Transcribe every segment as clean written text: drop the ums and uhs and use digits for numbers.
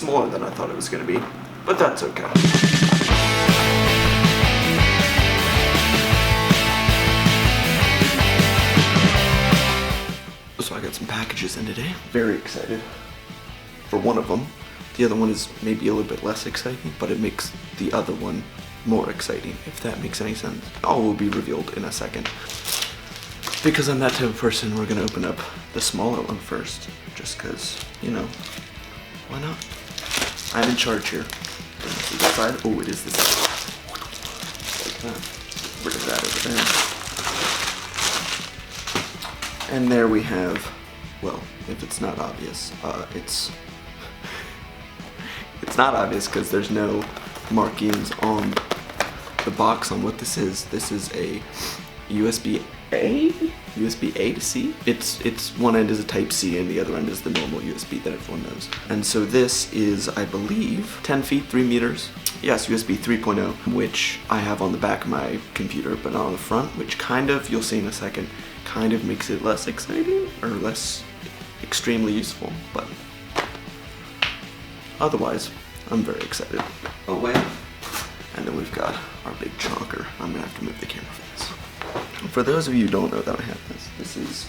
smaller than I thought it was going to be, but that's okay. So I got some packages in today. Very excited for one of them. The other one is maybe a little bit less exciting, but it makes the other one more exciting, if that makes any sense. All will be revealed in a second. Because I'm that type of person, we're gonna open up the smaller one first, just cause, you know, why not? I'm in charge here. This is the side. Oh, it is this side. Like that. Rid of that over there. And there we have, well, if it's not obvious, it's not obvious because there's no markings on the box on what this is. This is a USB-A to C. It's one end is a Type C and the other end is the normal USB that everyone knows. And so this is, I believe, 10 feet, 3 meters. Yes, USB 3.0, which I have on the back of my computer, but not on the front, which kind of, you'll see in a second, kind of makes it less exciting or less extremely useful, but otherwise, I'm very excited. Oh wait. And then we've got our big chonker. I'm gonna have to move the camera for this. For those of you who don't know that I have this is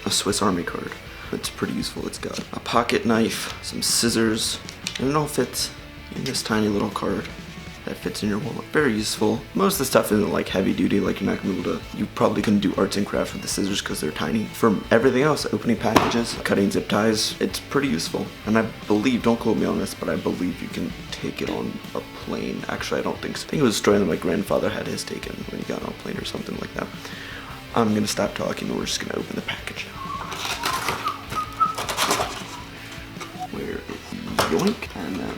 a Swiss Army card. It's pretty useful. It's got a pocket knife, some scissors, and it all fits in this tiny little card that fits in your wallet. Very useful. Most of the stuff isn't like heavy duty, like you're not gonna be able to, you probably couldn't do arts and crafts with the scissors because they're tiny. For everything else, opening packages, cutting zip ties, it's pretty useful. And I believe, don't quote me on this, but I believe you can take it on a plane. Actually, I don't think so. I think it was a story that my grandfather had his taken when he got on a plane or something like that. I'm gonna stop talking and we're just gonna open the package. Where is yoink? And then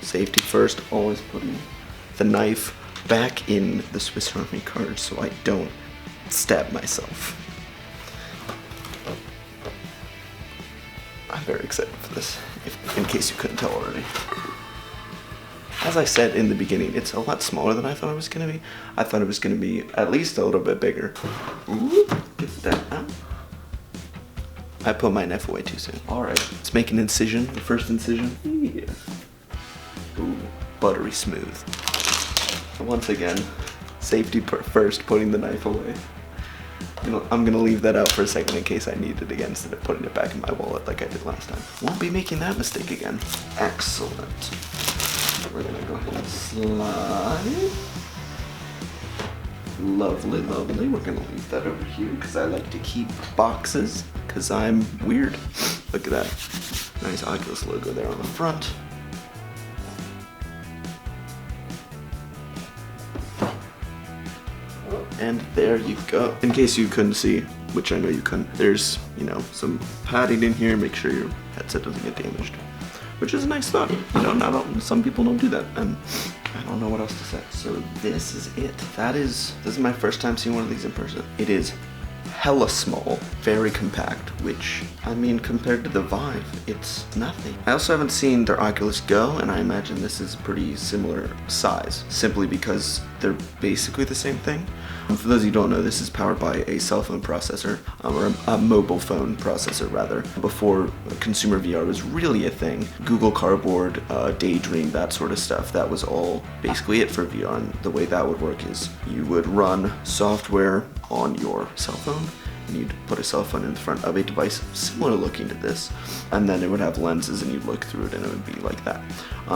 safety first, always putting the knife back in the Swiss Army card so I don't stab myself. I'm very excited for this, in case you couldn't tell already. As I said in the beginning, it's a lot smaller than I thought it was going to be. I thought it was going to be at least a little bit bigger. Ooh, get that out. I put my knife away too soon. Alright, let's make an incision, the first incision. Yeah. Ooh, buttery smooth. Once again, safety first, putting the knife away. You know, I'm gonna leave that out for a second in case I need it again instead of putting it back in my wallet like I did last time. Won't be making that mistake again. Excellent. We're gonna go ahead and slide. Lovely, lovely. We're gonna leave that over here because I like to keep boxes because I'm weird. Look at that. Nice Oculus logo there on the front. And there you go. In case you couldn't see, which I know you couldn't, there's, you know, some padding in here. Make sure your headset doesn't get damaged, which is a nice thought. You know, some people don't do that, and I don't know what else to say. So this is it. This is my first time seeing one of these in person. It is hella small, very compact, which, I mean, compared to the Vive, it's nothing. I also haven't seen their Oculus Go, and I imagine this is pretty similar size, simply because they're basically the same thing. For those of you who don't know, this is powered by a cell phone processor, or a mobile phone processor rather. Before consumer VR was really a thing, Google Cardboard, Daydream, that sort of stuff, that was all basically it for VR. And the way that would work is you would run software on your cell phone, and you'd put a cell phone in front of a device similar looking to this, and then it would have lenses and you'd look through it and it would be like that.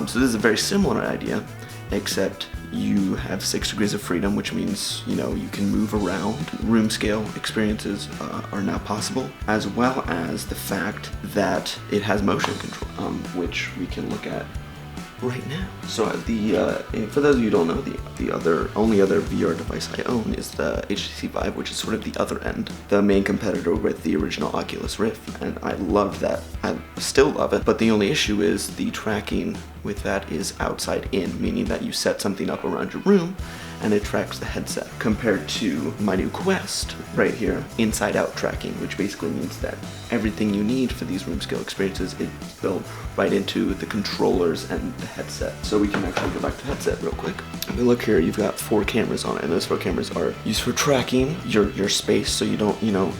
So this is a very similar idea, except you have 6 degrees of freedom, which means, you know, you can move around. Room scale experiences are now possible, as well as the fact that it has motion control, which we can look at right now. So for those of you who don't know, the only other VR device I own is the HTC Vive, which is sort of the other end, the main competitor with the original Oculus Rift, and I love that. I still love it, but the only issue is the tracking with that is outside in, meaning that you set something up around your room, and it tracks the headset, compared to my new Quest right here, inside out tracking, which basically means that everything you need for these room scale experiences is built right into the controllers and the headset. So we can actually go back to headset real quick. If you look here, you've got 4 cameras on it, and those 4 cameras are used for tracking your space so you don't,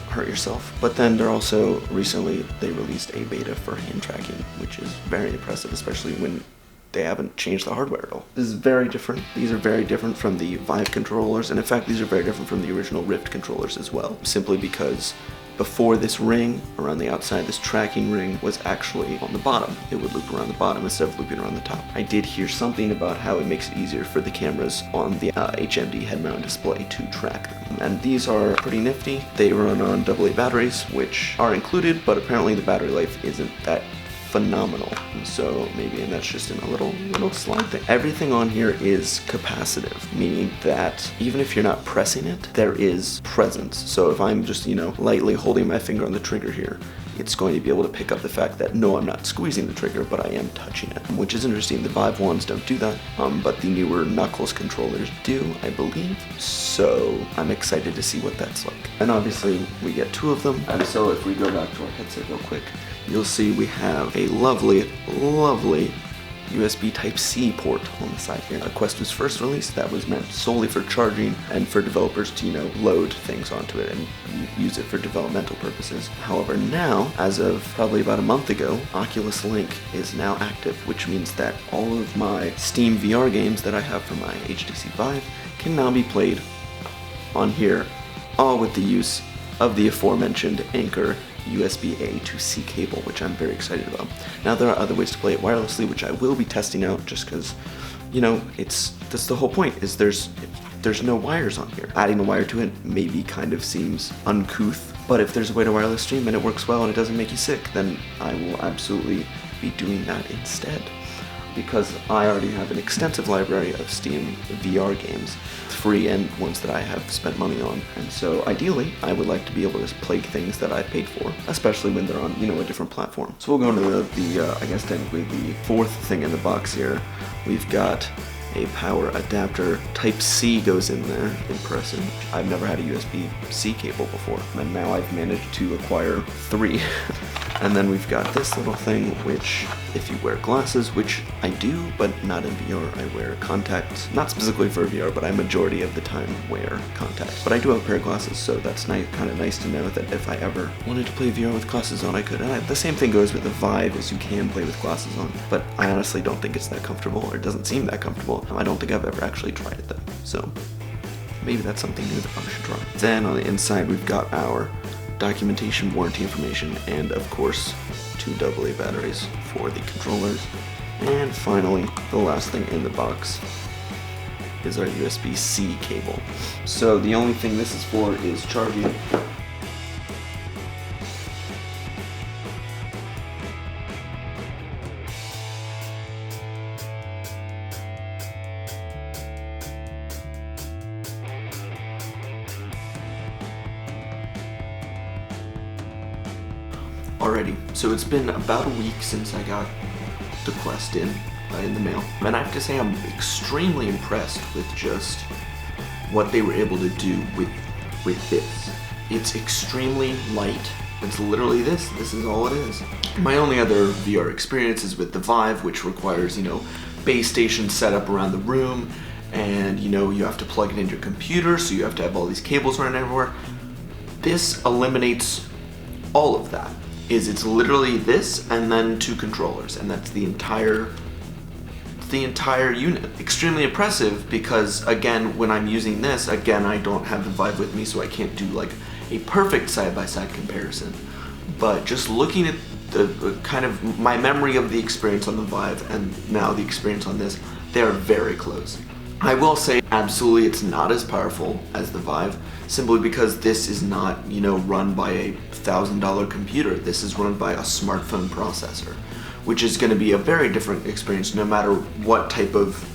hurt yourself. But then they're also, recently, they released a beta for hand tracking, which is very impressive, especially when they haven't changed the hardware at all. This is very different. These are very different from the Vive controllers, and in fact, these are very different from the original Rift controllers as well, simply because before this ring, around the outside, this tracking ring was actually on the bottom. It would loop around the bottom instead of looping around the top. I did hear something about how it makes it easier for the cameras on the HMD head mount display to track them. And these are pretty nifty. They run on AA batteries, which are included, but apparently the battery life isn't that phenomenal. So maybe that's just in a little slide thing. Everything on here is capacitive, meaning that even if you're not pressing it, there is presence. So if I'm just, lightly holding my finger on the trigger here, it's going to be able to pick up the fact that no, I'm not squeezing the trigger, but I am touching it, which is interesting. The Vive ones don't do that, but the newer Knuckles controllers do, I believe. So I'm excited to see what that's like. And obviously we get 2 of them. And so if we go back to our headset real quick, you'll see we have a lovely, lovely USB Type-C port on the side here. Quest was first released, that was meant solely for charging and for developers to, load things onto it and use it for developmental purposes. However, now, as of probably about a month ago, Oculus Link is now active, which means that all of my Steam VR games that I have for my HTC Vive can now be played on here, all with the use of the aforementioned Anchor USB-A to C cable, which I'm very excited about. Now there are other ways to play it wirelessly, which I will be testing out just because, that's the whole point, is there's no wires on here. Adding a wire to it maybe kind of seems uncouth, but if there's a way to wireless stream and it works well and it doesn't make you sick, then I will absolutely be doing that instead. Because I already have an extensive library of Steam VR games, free and ones that I have spent money on. And so ideally, I would like to be able to play things that I paid for, especially when they're on, a different platform. So we'll go into the I guess technically the 4th thing in the box here. We've got a power adapter. Type-C goes in there. Impressive. I've never had a USB-C cable before, and now I've managed to acquire 3. And then we've got this little thing, which if you wear glasses, which I do, but not in VR, I wear contacts. Not specifically for VR, but I majority of the time wear contacts. But I do have a pair of glasses, so that's kind of nice to know that if I ever wanted to play VR with glasses on, I could. And the same thing goes with the Vive, is you can play with glasses on, but I honestly don't think it's that comfortable, or it doesn't seem that comfortable. I don't think I've ever actually tried it though, so maybe that's something new that I should try. Then on the inside, we've got our documentation, warranty information, and of course 2 AA batteries for the controllers. And finally, the last thing in the box is our USB-C cable. So the only thing this is for is charging. Already. So it's been about a week since I got the Quest in the mail, and I have to say I'm extremely impressed with just what they were able to do with this. It's extremely light. It's literally this is all it is. My only other VR experience is with the Vive, which requires, base station setup around the room, and you have to plug it into your computer, so you have to have all these cables running everywhere. This eliminates all of that. It's literally this and then 2 controllers, and that's the entire unit. Extremely impressive because, again, when I'm using this, again, I don't have the Vive with me, so I can't do like a perfect side-by-side comparison. But just looking at the kind of my memory of the experience on the Vive and now the experience on this, they are very close. I will say, absolutely, it's not as powerful as the Vive, simply because this is not, run by a $1,000 computer. This is run by a smartphone processor, which is going to be a very different experience no matter what type of,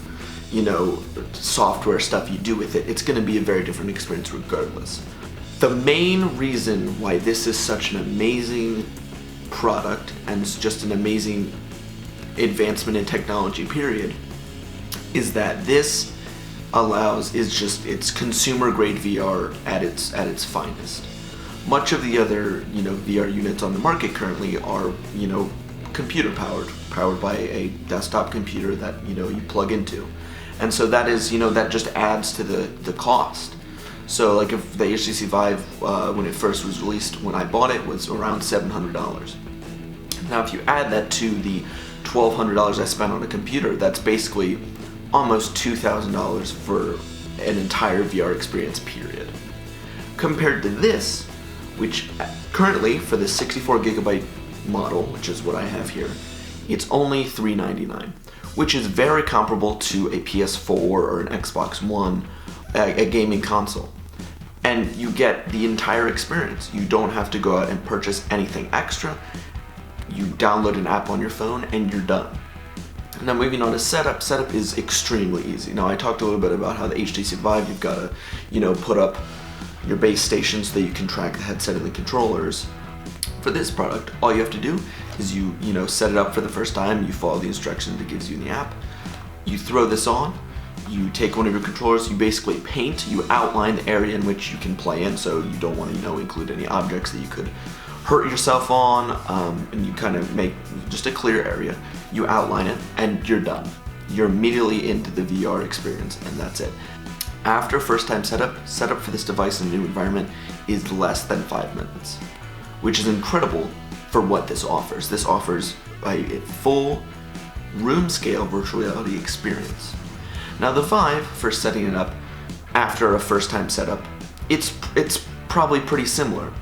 software stuff you do with it. It's going to be a very different experience regardless. The main reason why this is such an amazing product and it's just an amazing advancement in technology, period, is that this allows is just, it's consumer grade VR at its finest. Much of the other, VR units on the market currently are, computer powered by a desktop computer that, you plug into. And so that is, that just adds to the cost. So like if the HTC Vive, when it first was released, when I bought it, was around $700. Now if you add that to the $1,200 I spent on a computer, that's basically almost $2,000 for an entire VR experience, period. Compared to this, which currently for the 64 gigabyte model, which is what I have here, it's only $399, which is very comparable to a PS4 or an Xbox One, a gaming console. And you get the entire experience. You don't have to go out and purchase anything extra. You download an app on your phone and you're done. Now moving on to setup. Setup is extremely easy. Now I talked a little bit about how the HTC Vive, you've got to, put up your base station so that you can track the headset and the controllers. For this product, all you have to do is you set it up for the first time, you follow the instructions it gives you in the app, you throw this on, you take one of your controllers, you basically paint, you outline the area in which you can play in, so you don't want to include any objects that you could hurt yourself on, and you kind of make just a clear area, you outline it, and you're done. You're immediately into the VR experience, and that's it. After first time setup for this device in a new environment is less than 5 minutes, which is incredible for what this offers. This offers a full room scale virtual reality experience. Now the Vive, for setting it up after a first time setup, it's probably pretty similar.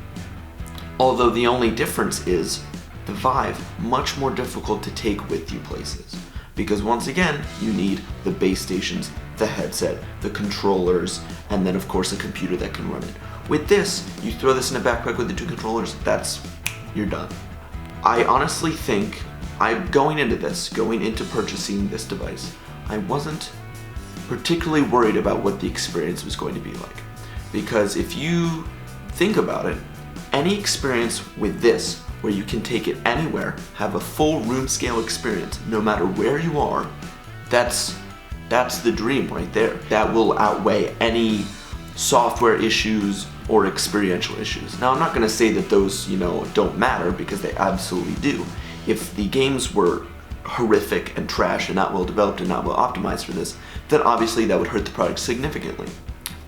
Although the only difference is the Vive, much more difficult to take with you places. Because once again, you need the base stations, the headset, the controllers, and then of course a computer that can run it. With this, you throw this in a backpack with the 2 controllers, you're done. I honestly think, going into purchasing this device, I wasn't particularly worried about what the experience was going to be like. Because if you think about it, any experience with this, where you can take it anywhere, have a full room scale experience, no matter where you are, that's the dream right there. That will outweigh any software issues or experiential issues. Now I'm not gonna say that those, don't matter, because they absolutely do. If the games were horrific and trash and not well developed and not well optimized for this, then obviously that would hurt the product significantly.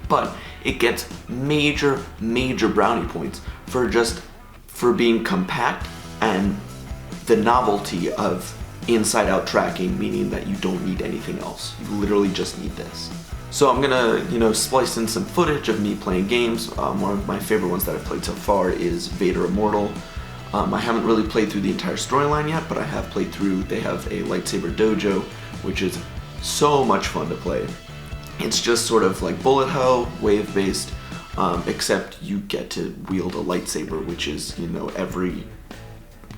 But it gets major brownie points for being compact and the novelty of inside-out tracking, meaning that you don't need anything else. You literally just need this. So I'm gonna, splice in some footage of me playing games. One of my favorite ones that I've played so far is Vader Immortal. I haven't really played through the entire storyline yet, but I have played through. They have a lightsaber dojo, which is so much fun to play. It's just sort of like bullet hell, wave-based, except you get to wield a lightsaber, which is,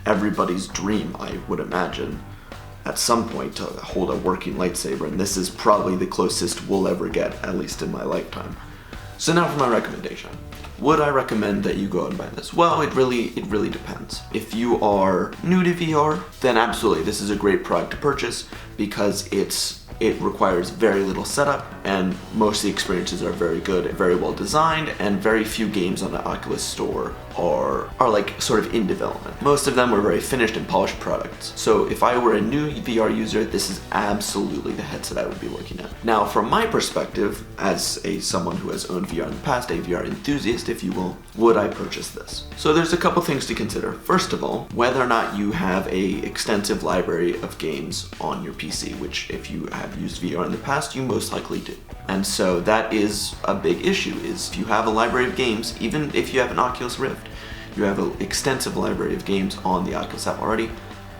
everybody's dream, I would imagine, at some point to hold a working lightsaber, and this is probably the closest we'll ever get, at least in my lifetime. So now for my recommendation. Would I recommend that you go out and buy this? Well, it really depends. If you are new to VR, then absolutely, this is a great product to purchase because it requires very little setup, and most of the experiences are very good, very well designed, and very few games on the Oculus store are like sort of in development. Most of them are very finished and polished products. So if I were a new VR user, this is absolutely the headset I would be looking at. Now, from my perspective, as someone who has owned VR in the past, a VR enthusiast, if you will, would I purchase this? So there's a couple things to consider. First of all, whether or not you have a extensive library of games on your PC, which if you have used VR in the past, you most likely do. And so that is a big issue, is if you have a library of games, even if you have an Oculus Rift, you have an extensive library of games on the Oculus app already,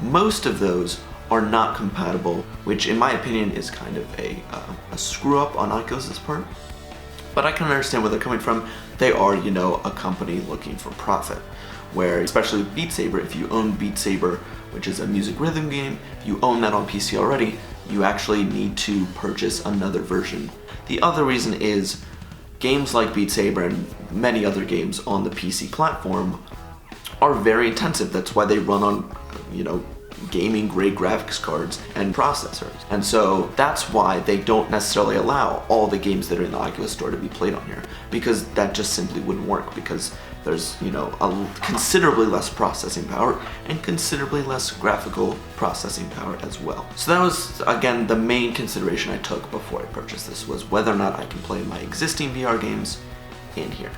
most of those are not compatible, which in my opinion is kind of a screw up on Oculus's part. But I can understand where they're coming from. They are, a company looking for profit, where especially with Beat Saber, if you own Beat Saber, which is a music rhythm game, if you own that on PC already, you actually need to purchase another version. The other reason is games like Beat Saber and many other games on the PC platform are very intensive. That's why they run on, gaming grade graphics cards and processors. And so that's why they don't necessarily allow all the games that are in the Oculus Store to be played on here, because that just simply wouldn't work, because there's, you know, a considerably less processing power and considerably less graphical processing power as well. So that was, again, the main consideration I took before I purchased this, was whether or not I can play my existing VR games in here.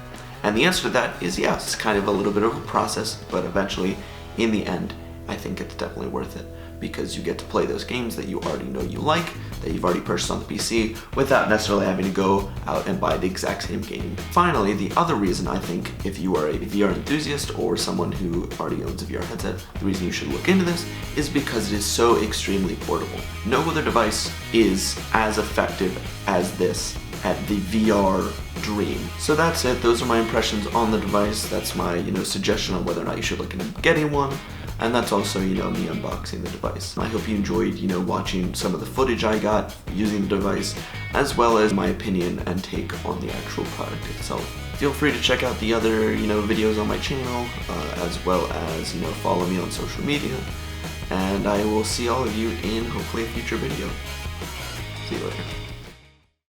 And the answer to that is yes. It's kind of a little bit of a process, but eventually, in the end, I think it's definitely worth it, because you get to play those games that you already know you like, that you've already purchased on the PC, without necessarily having to go out and buy the exact same game. Finally, the other reason I think, if you are a VR enthusiast or someone who already owns a VR headset, the reason you should look into this is because it is so extremely portable. No other device is as effective as this at the VR dream. So that's it. Those are my impressions on the device. That's my, you know, suggestion on whether or not you should look into getting one. And that's also, you know, me unboxing the device. I hope you enjoyed, you know, watching some of the footage I got using the device, as well as my opinion and take on the actual product itself. Feel free to check out the other, you know, videos on my channel, as well as, you know, follow me on social media. And I will see all of you in hopefully a future video. See you later.